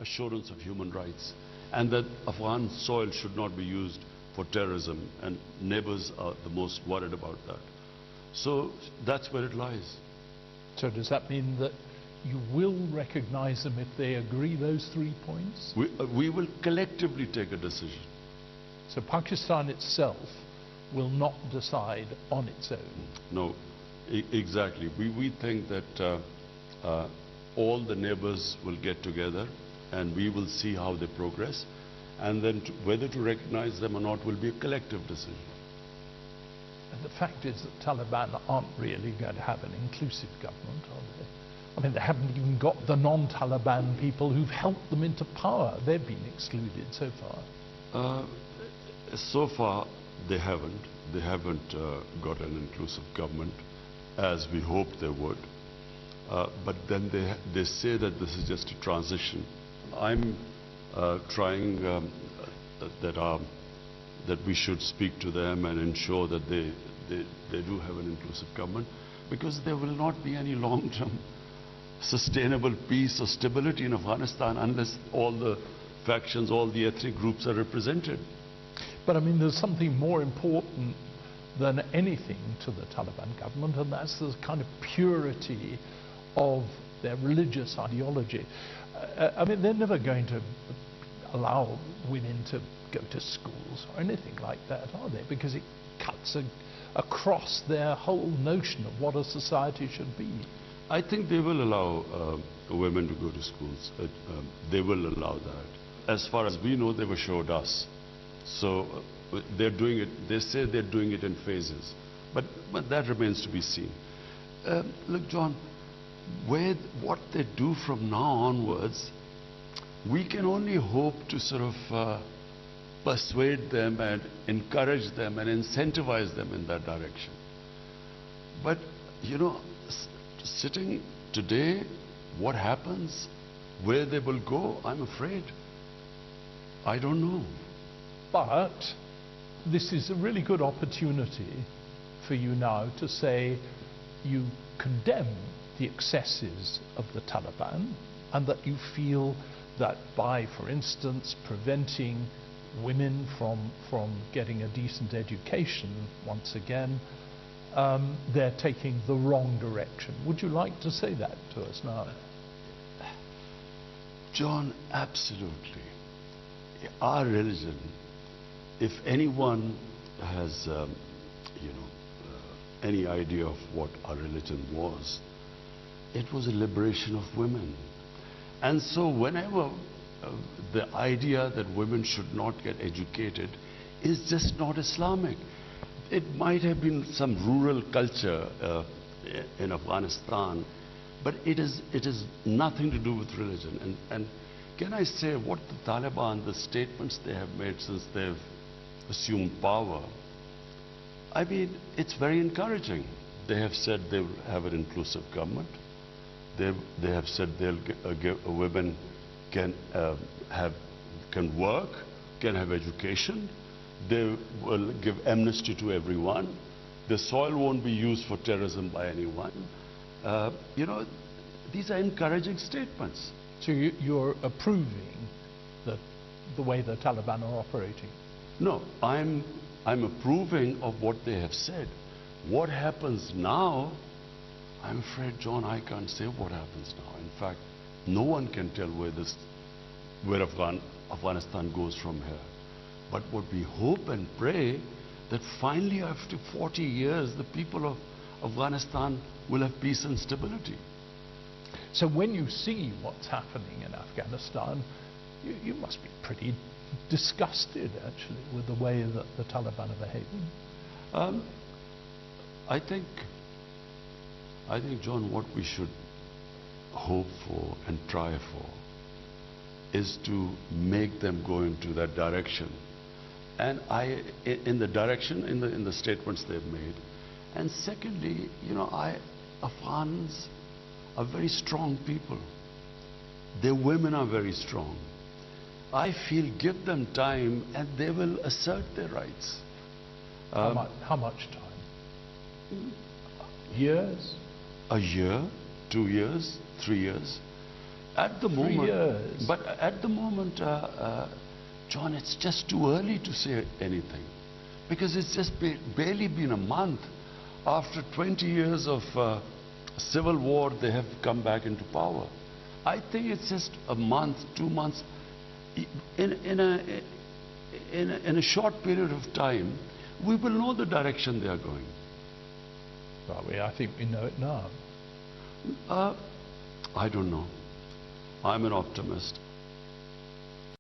assurance of human rights, and that Afghan soil should not be used for terrorism, and neighbors are the most worried about that. So that's where it lies. So does that mean that you will recognize them if they agree those 3 points? We will collectively take a decision. So Pakistan itself will not decide on its own? No, exactly. We think that all the neighbors will get together and we will see how they progress, and then whether to recognize them or not will be a collective decision. And the fact is that Taliban aren't really going to have an inclusive government, are they? I mean, they haven't even got the non-Taliban people who've helped them into power. They've been excluded so far. So far, they haven't. They haven't got an inclusive government, as we hoped they would. But then they say that this is just a transition. I'm trying that we should speak to them and ensure that they do have an inclusive government, because there will not be any long-term sustainable peace or stability in Afghanistan unless all the factions, all the ethnic groups are represented. But I mean, there's something more important than anything to the Taliban government, and that's the kind of purity of their religious ideology. I mean, they're never going to allow women to go to schools or anything like that, are they? Because it cuts across their whole notion of what a society should be. I think they will allow women to go to schools. They will allow that. As far as we know, they were showed us. So they're doing it. They say they're doing it in phases, but that remains to be seen. Look, John, what they do from now onwards, we can only hope to sort of persuade them and encourage them and incentivize them in that direction. But you know, sitting today, what happens, where they will go, I'm afraid I don't know. But this is a really good opportunity for you now to say you condemn the excesses of the Taliban, and that you feel that by, for instance, preventing women from getting a decent education once again, they're taking the wrong direction. Would you like to say that to us now? John, absolutely. Our religion, if anyone has, any idea of what our religion was, it was a liberation of women. And so whenever the idea that women should not get educated is just not Islamic. It might have been some rural culture in Afghanistan, but it is nothing to do with religion. And can I say what the Taliban, the statements they have made since they've assumed power, I mean, it's very encouraging. They have said they will have an inclusive government. They have said they'll give women can work, can have education. They will give amnesty to everyone. The soil won't be used for terrorism by anyone. These are encouraging statements. So you're approving the way the Taliban are operating? No, I'm approving of what they have said. What happens now, I'm afraid, John, I can't say what happens now. In fact, no one can tell where Afghanistan goes from here. But what we hope and pray, that finally after 40 years, the people of Afghanistan will have peace and stability. So when you see what's happening in Afghanistan, you must be pretty disgusted, actually, with the way that the Taliban are behaving. I think, John, what we should hope for and try for is to make them go into that direction. And in the statements they've made. And secondly, Afghans are very strong people. Their women are very strong. I feel give them time and they will assert their rights. How much time? Years? A year, 2 years, 3 years. at the 3 moment, years. but at the moment, John, it's just too early to say anything, because it's just barely been a month. After 20 years of civil war, they have come back into power. I think it's just a month, 2 months. In a short period of time, we will know the direction they are going. Well, I think we know it now. I don't know. I'm an optimist.